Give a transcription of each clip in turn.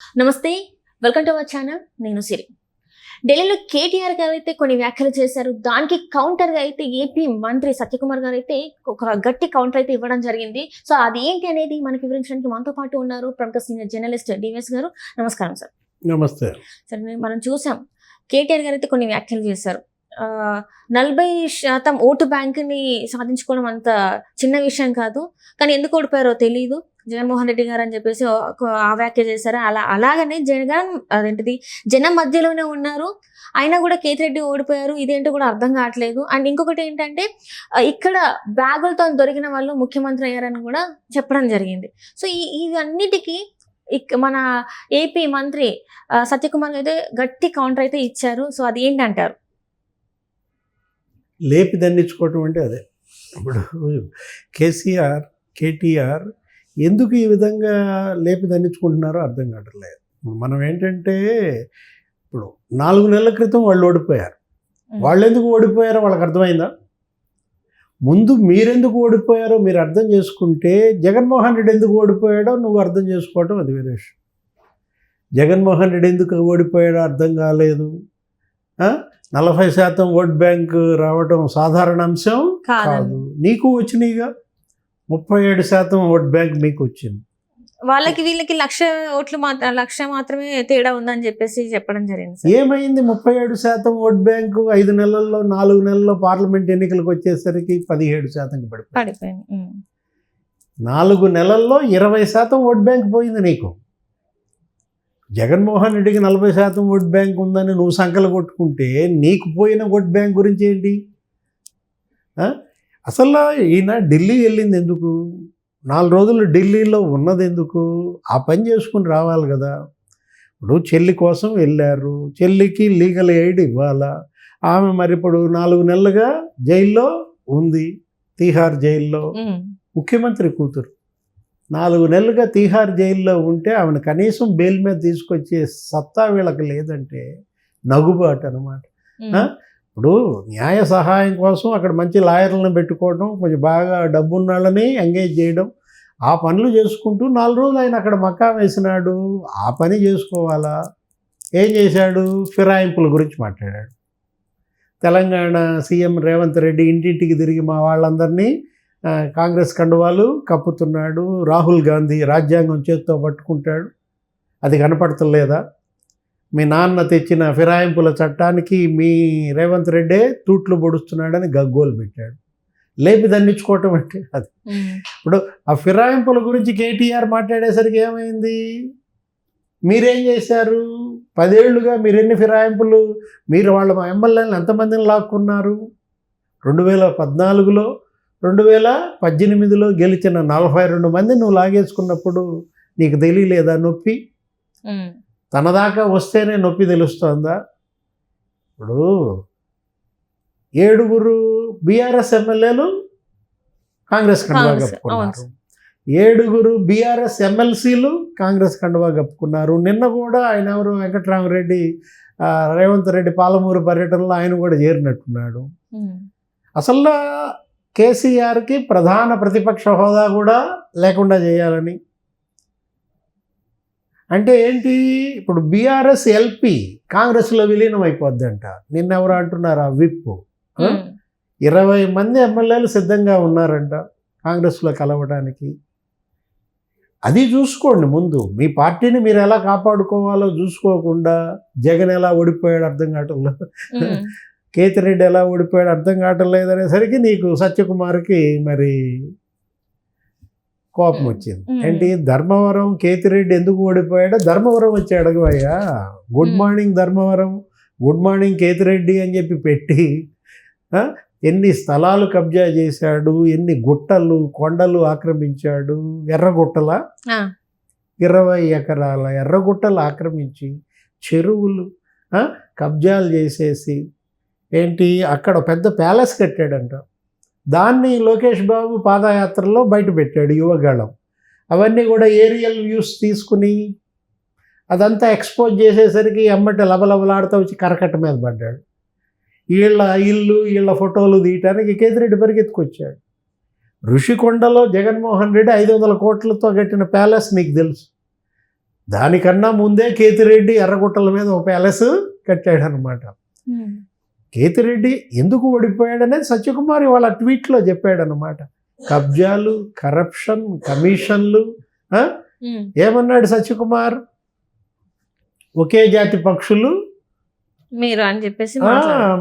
నమస్తే, welcome to our channel. నేను సిరి. ఢిల్లీలో కేటీఆర్ గారు అయితే కొన్ని వ్యాఖ్యలు చేశారు. దానికి కౌంటర్గా అయితే ఏపీ మంత్రి సత్యకుమార్ గారు అయితే ఒక గట్టి కౌంటర్ అయితే ఇవ్వడం జరిగింది. సో అది ఏంటి అనేది మనకి వివరించడానికి మనతో పాటు ఉన్నారు ప్రముఖ సీనియర్ జర్నలిస్ట్ డివిఎస్ గారు. నమస్కారం సార్. నమస్తే. సరే, మనం చూసాం కేటీఆర్ గారు అయితే కొన్ని వ్యాఖ్యలు చేశారు. 40% ఓటు బ్యాంకుని సాధించుకోవడం అంత చిన్న విషయం కాదు, కానీ ఎందుకు ఓడిపోయారో తెలియదు జగన్మోహన్ రెడ్డి గారు అని చెప్పేసి ఆ వ్యాఖ్య చేశారు. అలాగనే జగన్ అదేంటిది జనం మధ్యలోనే ఉన్నారు, అయినా కూడా కేతిరెడ్డి ఓడిపోయారు, ఇదేంటో కూడా అర్థం కావట్లేదు. అండ్ ఇంకొకటి ఏంటంటే ఇక్కడ బ్యాగులతో దొరికిన వాళ్ళు ముఖ్యమంత్రి అయ్యారని కూడా చెప్పడం జరిగింది. సో ఇవన్నిటికీ మన ఏపీ మంత్రి సత్యకుమార్ అయితే గట్టి కౌంటర్ అయితే ఇచ్చారు. సో అది ఏంటంటారు? లేపి దండించుకోవటం అంటే అదే. ఇప్పుడు కేటీఆర్ ఎందుకు ఈ విధంగా లేపి దండించుకుంటున్నారో అర్థం కావట్లేదు. మనం ఏంటంటే ఇప్పుడు 4 నెలల క్రితం వాళ్ళు ఓడిపోయారు. వాళ్ళు ఎందుకు ఓడిపోయారో వాళ్ళకి అర్థమైందా? ముందు మీరెందుకు ఓడిపోయారో మీరు అర్థం చేసుకుంటే జగన్మోహన్ రెడ్డి ఎందుకు ఓడిపోయాడో నువ్వు అర్థం చేసుకోవటం అది వేరే విషయం. జగన్మోహన్ రెడ్డి ఎందుకు ఓడిపోయాడో అర్థం కాలేదు. 40% ఓట్ బ్యాంక్ రావటం సాధారణ అంశం కాదు. నీకు వచ్చినాయిగా 37% ఓట్ బ్యాంక్ మీకు వచ్చింది. వాళ్ళకి వీళ్ళకి 1,00,000 మాత్రమే తేడా ఉందని చెప్పేసి చెప్పడం జరిగింది. ఏమైంది? 37% ఓట్ బ్యాంకు 5 నెలల్లో 4 నెలల్లో పార్లమెంట్ ఎన్నికలకు వచ్చేసరికి 17% పడిపోయింది. 4 నెలల్లో 20% ఓట్ బ్యాంక్ పోయింది నీకు. జగన్మోహన్ రెడ్డికి 40% ఓట్ బ్యాంక్ ఉందని నువ్వు సంకలు కొట్టుకుంటే నీకు పోయిన ఓట్ బ్యాంక్ గురించి ఏంటి? అసలు ఈయన ఢిల్లీ వెళ్ళింది ఎందుకు? 4 రోజులు ఢిల్లీలో ఉన్నది ఎందుకు? ఆ పని చేసుకుని రావాలి కదా. ఇప్పుడు చెల్లి కోసం వెళ్ళారు, చెల్లికి లీగల్ ఎయిడ్ ఇవ్వాలా. ఆమె మరి ఇప్పుడు 4 నెలలుగా జైల్లో ఉంది, తీహార్ జైల్లో. ముఖ్యమంత్రి కూతురు 4 నెలలుగా తీహార్ జైల్లో ఉంటే ఆమెను కనీసం బెయిల్ మీద తీసుకొచ్చే సత్తా వీళ్ళకి లేదంటే నగుబాటు అనమాట. ఇప్పుడు న్యాయ సహాయం కోసం అక్కడ మంచి లాయర్లను పెట్టుకోవడం, కొంచెం బాగా డబ్బున్న వాళ్ళని ఎంగేజ్ చేయడం, ఆ పనులు చేసుకుంటూ 4 రోజులు ఆయన అక్కడ మక్కా వేసినాడు. ఆ పని చేసుకోవాలా? ఏం చేశాడు? ఫిరాయింపుల గురించి మాట్లాడాడు. తెలంగాణ సీఎం రేవంత్ రెడ్డి ఇంటింటికి తిరిగి మా వాళ్ళందరినీ కాంగ్రెస్ కండువాలు కప్పుతున్నాడు. రాహుల్ గాంధీ రాజ్యాంగం చేతితో పట్టుకుంటాడు. అది కనపడతలేదా? మీ నాన్న తెచ్చిన ఫిరాయింపుల చట్టానికి మీ రేవంత్ రెడ్డే తూట్లు పొడుస్తున్నాడని గగ్గోలు పెట్టాడు. లేపి దండించుకోవటం అంటే అది. ఇప్పుడు ఆ ఫిరాయింపుల గురించి కేటీఆర్ మాట్లాడేసరికి ఏమైంది? మీరేం చేశారు? 10 ఏళ్లుగా మీరెన్ని ఫిరాయింపులు, మీరు వాళ్ళ ఎమ్మెల్యేలను ఎంతమందిని లాక్కున్నారు? 2014లో 2018లో గెలిచిన 42 మంది నువ్వు లాగేసుకున్నప్పుడు నీకు తెలియలేదా నొప్పి? తన దాకా వస్తేనే నొప్పి తెలుస్తోందా? ఇప్పుడు 7 బీఆర్ఎస్ ఎమ్మెల్యేలు కాంగ్రెస్ కండువా కప్పుకున్నారు, 7 బీఆర్ఎస్ ఎమ్మెల్సీలు కాంగ్రెస్ కండువా కప్పుకున్నారు. నిన్న కూడా ఆయన ఎవరు వెంకటరామరెడ్డి, రేవంత్ రెడ్డి పాలమూరు పర్యటనలో ఆయన కూడా చేరినట్టున్నాడు. అసలు కేసీఆర్కి ప్రధాన ప్రతిపక్ష హోదా కూడా లేకుండా చేయాలని అంటే ఏంటి? ఇప్పుడు బీఆర్ఎస్ ఎల్పీ కాంగ్రెస్లో విలీనం అయిపోద్దంట. నిన్నెవరు అంటున్నారా? విప్ 20 మంది ఎమ్మెల్యేలు సిద్ధంగా ఉన్నారంట కాంగ్రెస్లో కలవడానికి. అది చూసుకోండి. ముందు మీ పార్టీని మీరు ఎలా కాపాడుకోవాలో చూసుకోకుండా జగన్ ఎలా ఓడిపోయాడు అర్థం కావట్లేదు, కేతిరెడ్డి ఎలా ఓడిపోయాడు అర్థం కావటం లేదనేసరికి నీకు సత్యకుమార్కి మరి కోపం వచ్చింది. ఏంటి? ధర్మవరం కేతిరెడ్డి ఎందుకు ఓడిపోయాడో ధర్మవరం వచ్చి అడగవయ్యా. Good morning Dharmavaram, good morning Kethireddy అని చెప్పి పెట్టి ఎన్ని స్థలాలు కబ్జా చేశాడు, ఎన్ని గుట్టలు కొండలు ఆక్రమించాడు. ఎర్రగుట్టల 20 ఎకరాల ఎర్రగుట్టలు ఆక్రమించి చెరువులు కబ్జాలు చేసేసి ఏంటి అక్కడ పెద్ద ప్యాలెస్ కట్టాడంట. దాన్ని లోకేష్ బాబు పాదయాత్రలో బయట పెట్టాడు, యువగళం. అవన్నీ కూడా ఏరియల్ వ్యూస్ తీసుకుని అదంతా ఎక్స్పోజ్ చేసేసరికి అమ్మట లబలబలాడుతూ వచ్చి కరకట్ట మీద పడ్డాడు. వీళ్ళ ఇల్లు వీళ్ళ ఫోటోలు తీయటానికి కేతిరెడ్డి పరిగెత్తుకొచ్చాడు. ఋషికొండలో జగన్మోహన్ రెడ్డి 500 కోట్లతో కట్టిన ప్యాలెస్ నీకు తెలుసు. దానికన్నా ముందే కేతిరెడ్డి ఎర్రగుట్టల మీద ఒక ప్యాలెస్ కట్టాడు అనమాట. కేతిరెడ్డి ఎందుకు ఓడిపోయాడనేది సత్యకుమార్ ఇవాళ ట్వీట్లో చెప్పాడనమాట. కబ్జాలు, కరప్షన్, కమిషన్లు. ఏమన్నాడు సత్యకుమార్? ఒకే జాతి పక్షులు మీరు అని చెప్పేసి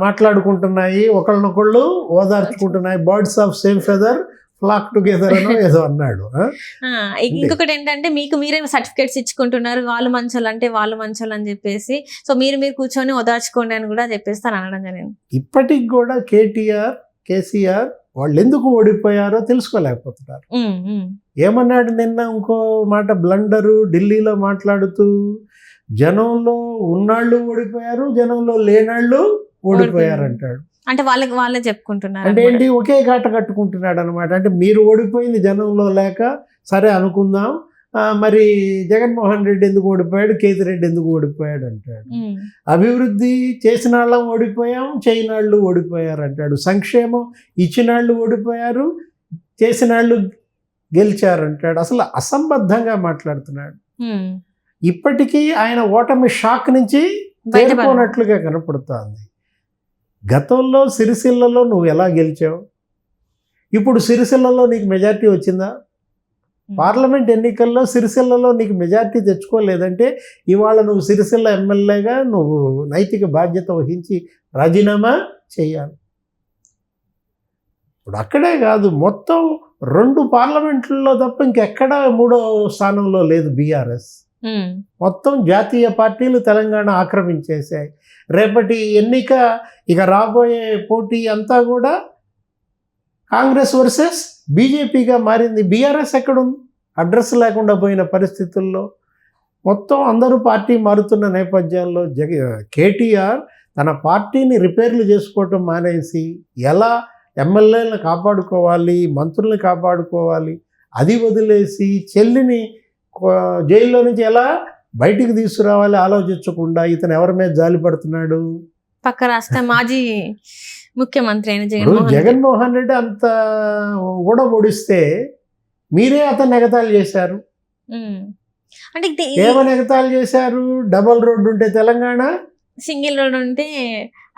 మాట్లాడుకుంటున్నాయి, ఒకళ్ళనొకళ్ళు ఓదార్చుకుంటున్నాయి, birds of same feather flock together అని ఏదో అన్నాడు. ఇంకొకటి ఏంటంటే మీకు మీరే సర్టిఫికేట్స్ ఇచ్చుకుంటున్నారు, వాళ్ళు మంచోళ్ళు అంటే వాళ్ళు మంచోళ్ళు అని చెప్పేసి. సో మీరు కూర్చొని ఓదార్చుకోండి అని కూడా చెప్పేసి తను అనడం జరిగింది. ఇప్పటికి కూడా కేసీఆర్ వాళ్ళు ఎందుకు ఓడిపోయారో తెలుసుకోలేకపోతున్నారు. ఏమన్నాడు నిన్న ఇంకో మాట బ్లండరు ఢిల్లీలో మాట్లాడుతూ, జనంలో ఉన్నాళ్ళు ఓడిపోయారు, జనంలో లేనాళ్ళు ఓడిపోయారు అంటాడు. అంటే వాళ్ళే చెప్పుకుంటున్నారు అంటే ఏంటి, ఒకే గాట కట్టుకుంటున్నాడు అనమాట. అంటే మీరు ఓడిపోయింది జనంలో లేక సరే అనుకుందాం, మరి జగన్మోహన్ రెడ్డి ఎందుకు ఓడిపోయాడు, కేతిరెడ్డి ఎందుకు ఓడిపోయాడు అంటాడు. అభివృద్ధి చేసిన వాళ్ళం ఓడిపోయాం, చేయని వాళ్ళు ఓడిపోయారు అంటాడు. సంక్షేమం ఇచ్చిన వాళ్ళు ఓడిపోయారు, చేసిన వాళ్ళు గెలిచారు అంటాడు. అసలు అసంబద్ధంగా మాట్లాడుతున్నాడు. ఇప్పటికీ ఆయన ఓటమి షాక్ నుంచి తేరుకోనట్లుగా కనపడుతోంది. గతంలో సిరిసిల్లలో నువ్వు ఎలా గెలిచావు, ఇప్పుడు సిరిసిల్లలో నీకు మెజార్టీ వచ్చిందా? పార్లమెంట్ ఎన్నికల్లో సిరిసిల్లలో నీకు మెజార్టీ తెచ్చుకోలేదంటే ఇవాళ నువ్వు సిరిసిల్ల ఎమ్మెల్యేగా నువ్వు నైతిక బాధ్యత వహించి రాజీనామా చేయాలి. ఇప్పుడు అక్కడే కాదు, మొత్తం 2 పార్లమెంట్లలో తప్ప ఇంకెక్కడ 3వ స్థానంలో లేదు బీఆర్ఎస్. మొత్తం జాతీయ పార్టీలు తెలంగాణ ఆక్రమించేశాయి. రేపటి ఎన్నిక ఇక రాబోయే పోటీ అంతా కూడా కాంగ్రెస్ వర్సెస్ బీజేపీగా మారింది. బీఆర్ఎస్ ఎక్కడుంది? అడ్రస్ లేకుండా పోయిన పరిస్థితుల్లో మొత్తం అందరూ పార్టీ మారుతున్న నేపథ్యంలో కేటీఆర్ తన పార్టీని రిపేర్లు చేసుకోవటం మానేసి ఎలా ఎమ్మెల్యేలను కాపాడుకోవాలి, మంత్రుల్ని కాపాడుకోవాలి అది వదిలేసి చెల్లిని జైల్లో నుంచి ఎలా బయటికి తీసుకురావాలి ఆలోచించకుండా ఇతను ఎవరి మీద జాలి పడుతున్నాడు? పక్క రాష్ట్ర మాజీ ముఖ్యమంత్రి అయిన జగన్మోహన్ రెడ్డి అంత కూడా ఓడిస్తే మీరే అతను ఎగతాళి చేశారు. అంటే ఏమని ఎగతాళి చేశారు? డబల్ రోడ్డు ఉంటే తెలంగాణ, సింగిల్ రోడ్ ఉంటే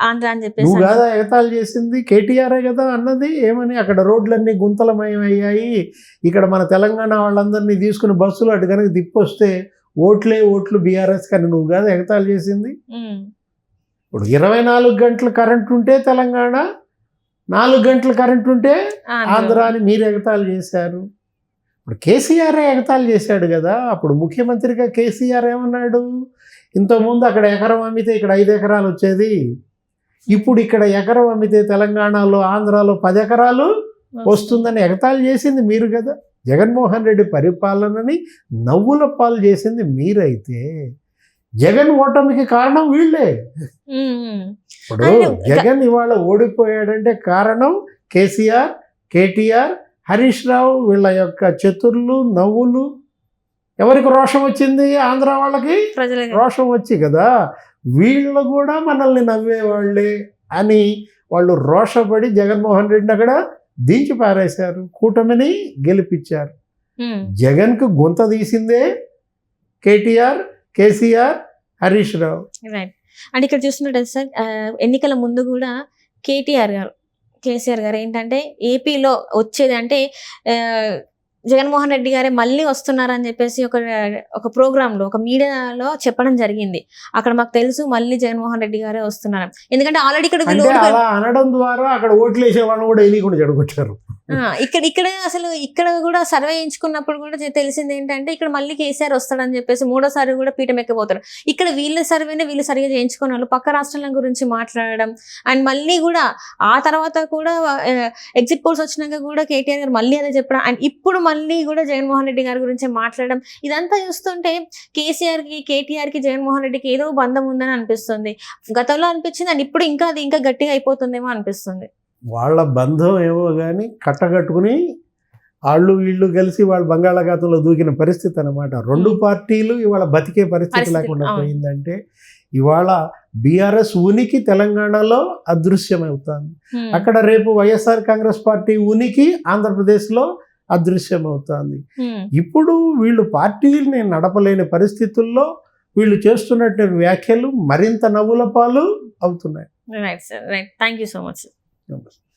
ఆంధ్ర అని చెప్పేసి. నువ్వు కదా ఎగతాళి చేసింది, కేటీఆర్ఏ కదా అన్నది. ఏమని అక్కడ రోడ్లన్నీ గుంతలమయమయ్యాయి, ఇక్కడ మన తెలంగాణ వాళ్ళందరినీ తీసుకుని బస్సులు అటు కనుక తిప్పొస్తే ఓట్లు బీఆర్ఎస్ కానీ నువ్వు కాదు ఎగతాళి చేసింది. ఇప్పుడు 24 గంటలు కరెంట్ ఉంటే తెలంగాణ, 4 గంటలు కరెంట్ ఉంటే ఆంధ్ర అని మీరు ఎగతాళి చేశారు. ఇప్పుడు కేసీఆర్ ఎగతాళి చేశాడు కదా. అప్పుడు ముఖ్యమంత్రిగా కేసీఆర్ ఏమన్నాడు? ఇంతకుముందు అక్కడ ఎకరం అమ్మితే ఇక్కడ 5 ఎకరాలు వచ్చేది, ఇప్పుడు ఇక్కడ ఎకరం అమ్మితే తెలంగాణలో ఆంధ్రాలో 10 ఎకరాలు వస్తుందని ఎగతాళి చేసింది మీరు కదా. జగన్మోహన్ రెడ్డి పరిపాలనని నవ్వుల పాలు చేసింది మీరైతే జగన్ ఓటమికి కారణం వీళ్ళే. ఇప్పుడు జగన్ ఇవాళ ఓడిపోయాడంటే కారణం కేసీఆర్, కేటీఆర్, హరీష్ రావు వీళ్ళ యొక్క చతుర్లు నవ్వులు. ఎవరికి రోషం వచ్చింది? ఆంధ్ర వాళ్ళకి రోషం వచ్చి కదా. వీళ్ళు కూడా మనల్ని నవ్వేవాళ్ళే అని వాళ్ళు రోషపడి జగన్మోహన్ రెడ్డిని అక్కడ దించి పారేశారు, కూటమిని గెలిపించారు. జగన్కు గొంత తీసిందే కేటీఆర్, కేసీఆర్, హరీష్ రావు. రైట్. అంటే ఇక్కడ చూస్తున్నట్టు సార్, ఎన్నికల ముందు కూడా కేసీఆర్ గారు ఏంటంటే ఏపీలో వచ్చేది అంటే జగన్మోహన్ రెడ్డి గారే మళ్ళీ వస్తున్నారని చెప్పేసి ఒక ప్రోగ్రాంలో ఒక మీడియాలో చెప్పడం జరిగింది. అక్కడ మాకు తెలుసు మళ్ళీ జగన్మోహన్ రెడ్డి గారే వస్తున్నారు, ఎందుకంటే ఆల్రెడీ ఇక్కడ అలా అనడం ద్వారా అక్కడ ఓట్లు వేసే వాళ్ళు కూడా ఎన్నికలు జరుగుతారు. ఇక్కడ కూడా సర్వే చేయించుకున్నప్పుడు కూడా తెలిసింది ఏంటంటే ఇక్కడ మళ్ళీ కేసీఆర్ వస్తాడని చెప్పేసి 3వ సారి కూడా పీఠం ఎక్కిపోతారు. ఇక్కడ వీళ్ళ సర్వేనే వీళ్ళు సరిగా చేయించుకున్న వాళ్ళు పక్క రాష్ట్రాల గురించి మాట్లాడడం, అండ్ మళ్ళీ కూడా ఆ తర్వాత కూడా ఎగ్జిట్ పోల్స్ వచ్చినాక కూడా కేటీఆర్ గారు మళ్ళీ అదే చెప్పడం, అండ్ ఇప్పుడు మళ్ళీ కూడా జగన్మోహన్ రెడ్డి గారి గురించి మాట్లాడడం. ఇదంతా చూస్తుంటే కేసీఆర్కి, కేటీఆర్కి, జగన్మోహన్ రెడ్డికి ఏదో బంధం ఉందని అనిపిస్తుంది. గతంలో అనిపించింది, అండ్ ఇప్పుడు అది ఇంకా గట్టిగా అయిపోతుందేమో అనిపిస్తుంది. వాళ్ళ బంధం ఏమో కానీ కట్టగట్టుకుని వాళ్ళు వీళ్ళు కలిసి వాళ్ళు బంగాళాఖాతంలో దూకిన పరిస్థితి అనమాట. 2 పార్టీలు ఇవాళ బతికే పరిస్థితి లేకుండా పోయిందంటే ఇవాళ బీఆర్ఎస్ ఉనికి తెలంగాణలో అదృశ్యమవుతుంది. అక్కడ రేపు వైఎస్ఆర్ కాంగ్రెస్ పార్టీ ఉనికి ఆంధ్రప్రదేశ్లో అదృశ్యమవుతుంది. ఇప్పుడు వీళ్ళు పార్టీని నడపలేని పరిస్థితుల్లో వీళ్ళు చేస్తున్నటువంటి వ్యాఖ్యలు మరింత నవ్వుల పాలు అవుతున్నాయి. Right sir, right. Thank you so much. నమస్తే.